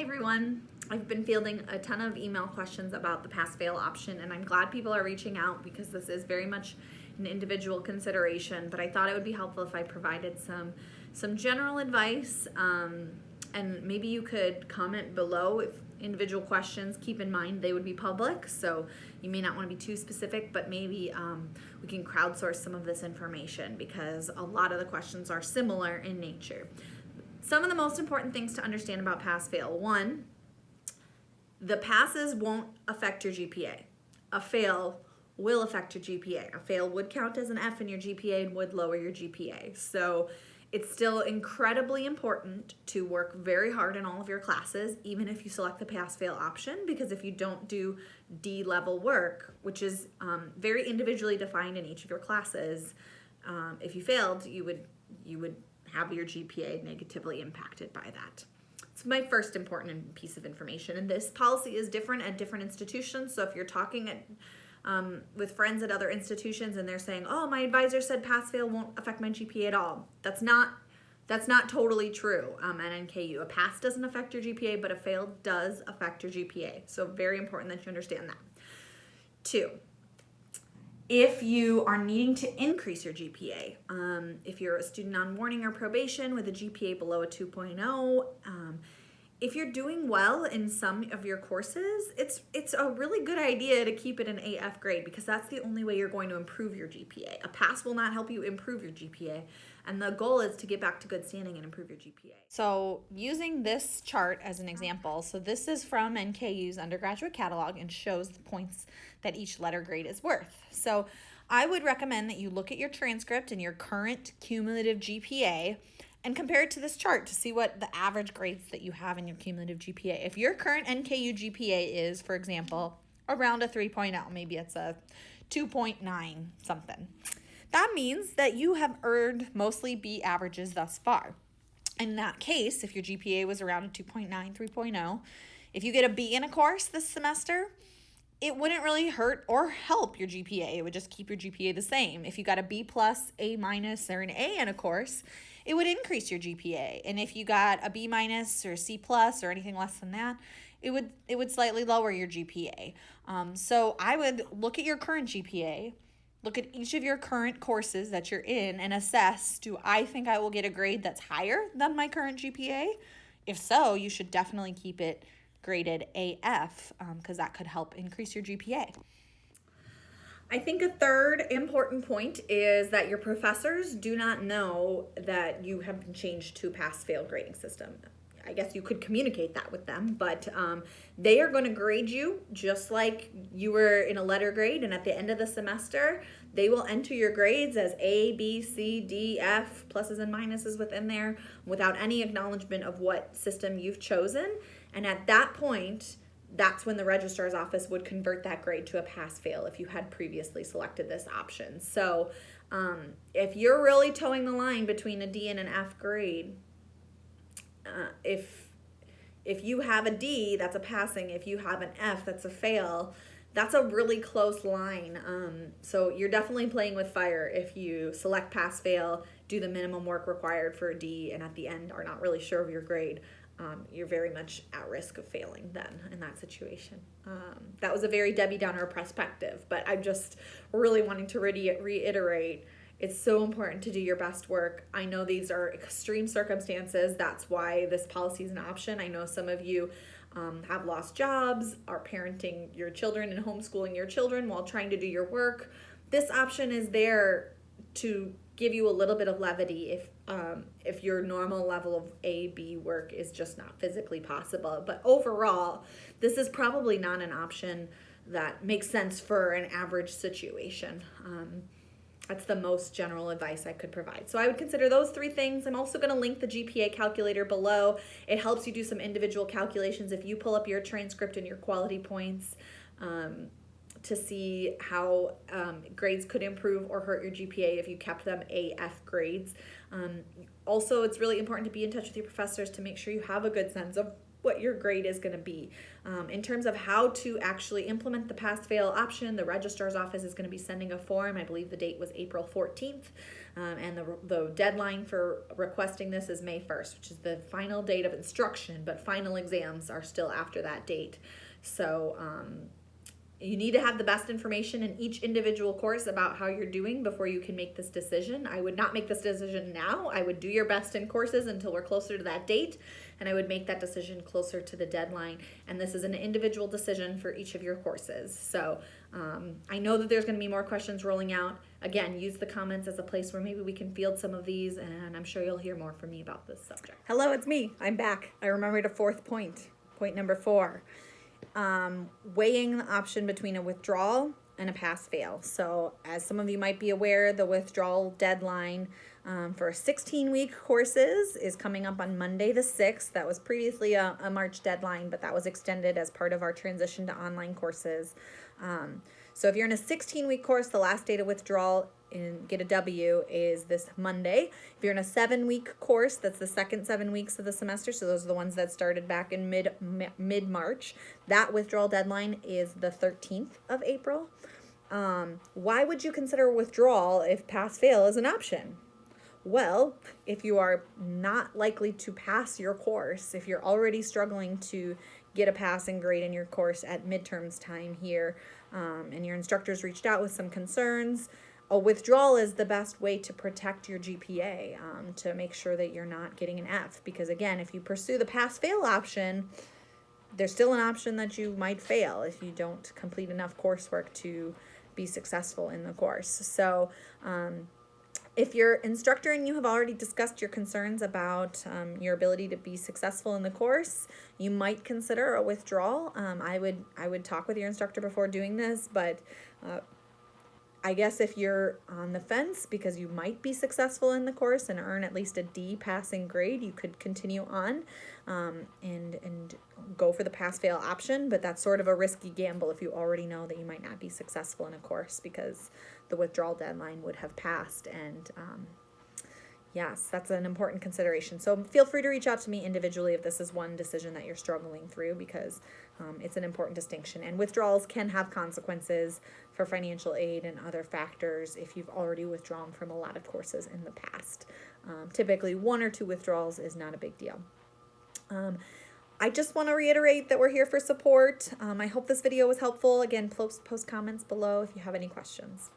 Hi everyone. I've been fielding a ton of email questions about the pass-fail option, and I'm glad people are reaching out because this is very much an individual consideration, but I thought it would be helpful if I provided some general advice, and maybe you could comment below if individual questions. Keep in mind they would be public, so you may not want to be too specific, but maybe we can crowdsource some of this information because a lot of the questions are similar in nature. Some of the most important things to understand about pass-fail. One, the passes won't affect your GPA. A fail will affect your GPA. A fail would count as an F in your GPA and would lower your GPA. So it's still incredibly important to work very hard in all of your classes, even if you select the pass-fail option, because if you don't do D-level work, which is very individually defined in each of your classes, if you failed, you would have your GPA negatively impacted by that. It's my first important piece of information, and this policy is different at different institutions. So if you're talking with friends at other institutions and they're saying, "Oh, my advisor said pass-fail won't affect my GPA at all," that's not totally true. At NKU, a pass doesn't affect your GPA, but a fail does affect your GPA. So very important that you understand that. Two, if you are needing to increase your GPA, if you're a student on warning or probation with a GPA below a 2.0, if you're doing well in some of your courses, it's a really good idea to keep it an AF grade because that's the only way you're going to improve your GPA. A pass will not help you improve your GPA, and the goal is to get back to good standing and improve your GPA. So using this chart as an example, so this is from NKU's undergraduate catalog and shows the points that each letter grade is worth. So I would recommend that you look at your transcript and your current cumulative GPA and compare it to this chart to see what the average grades that you have in your cumulative GPA. If your current NKU GPA is, for example, around a 3.0, maybe it's a 2.9 something, that means that you have earned mostly B averages thus far. In that case, if your GPA was around a 2.9, 3.0, if you get a B in a course this semester, it wouldn't really hurt or help your GPA. It would just keep your GPA the same. If you got a B plus, A minus, or an A in a course, it would increase your GPA. And if you got a B minus or a C plus or anything less than that, it would slightly lower your GPA. So I would look at your current GPA, look at each of your current courses that you're in, and assess, do I think I will get a grade that's higher than my current GPA? If so, you should definitely keep it graded AF because that could help increase your GPA. I think a third important point is that your professors do not know that you have been changed to a pass-fail grading system. I guess you could communicate that with them, but they are going to grade you just like you were in a letter grade, and at the end of the semester, they will enter your grades as A, B, C, D, F, pluses and minuses within there without any acknowledgement of what system you've chosen. And at that point, that's when the registrar's office would convert that grade to a pass-fail if you had previously selected this option. So if you're really towing the line between a D and an F grade, if you have a D, that's a passing. If you have an F, that's a fail. That's a really close line. So you're definitely playing with fire if you select pass-fail, do the minimum work required for a D, and at the end are not really sure of your grade. You're very much at risk of failing then in that situation. That was a very Debbie Downer perspective, but I'm just really wanting to reiterate it's so important to do your best work. I know these are extreme circumstances. That's why this policy is an option. I know some of you have lost jobs, are parenting your children and homeschooling your children while trying to do your work. This option is there to give you a little bit of levity if your normal level of A, B work is just not physically possible. But overall, this is probably not an option that makes sense for an average situation. That's the most general advice I could provide. So I would consider those three things. I'm also going to link the GPA calculator below. It helps you do some individual calculations if you pull up your transcript and your quality points to see how grades could improve or hurt your GPA if you kept them AF grades. Also, it's really important to be in touch with your professors to make sure you have a good sense of what your grade is going to be. In terms of how to actually implement the pass-fail option, the registrar's office is going to be sending a form. I believe the date was April 14th, and the deadline for requesting this is May 1st, which is the final date of instruction, but final exams are still after that date. So you need to have the best information in each individual course about how you're doing before you can make this decision. I would not make this decision now. I would do your best in courses until we're closer to that date, and I would make that decision closer to the deadline. And this is an individual decision for each of your courses. So I know that there's going to be more questions rolling out. Again, use the comments as a place where maybe we can field some of these, and I'm sure you'll hear more from me about this subject. Hello, it's me. I'm back. I remembered a fourth point. Point number 4. Weighing the option between a withdrawal and a pass-fail. So as some of you might be aware, the withdrawal deadline for 16-week courses is coming up on Monday the 6th. That was previously a March deadline, but that was extended as part of our transition to online courses. So if you're in a 16-week course, the last day to withdrawal and get a W is this Monday. If you're in a 7-week course, that's the second 7 weeks of the semester, so those are the ones that started back in mid-March, that withdrawal deadline is the 13th of April. Why would you consider withdrawal if pass-fail is an option? Well, if you are not likely to pass your course, if you're already struggling to get a passing grade in your course at midterms time here, and your instructors reached out with some concerns, a withdrawal is the best way to protect your GPA, to make sure that you're not getting an F. Because again, if you pursue the pass-fail option, there's still an option that you might fail if you don't complete enough coursework to be successful in the course. So if your instructor and you have already discussed your concerns about your ability to be successful in the course, you might consider a withdrawal. I would talk with your instructor before doing this, but I guess if you're on the fence because you might be successful in the course and earn at least a D passing grade, you could continue on and go for the pass-fail option, but that's sort of a risky gamble if you already know that you might not be successful in a course because the withdrawal deadline would have passed. And yes, that's an important consideration. So feel free to reach out to me individually if this is one decision that you're struggling through, because it's an important distinction. And withdrawals can have consequences for financial aid and other factors if you've already withdrawn from a lot of courses in the past. Typically, 1 or 2 withdrawals is not a big deal. I just want to reiterate that we're here for support. I hope this video was helpful. Again, post comments below if you have any questions.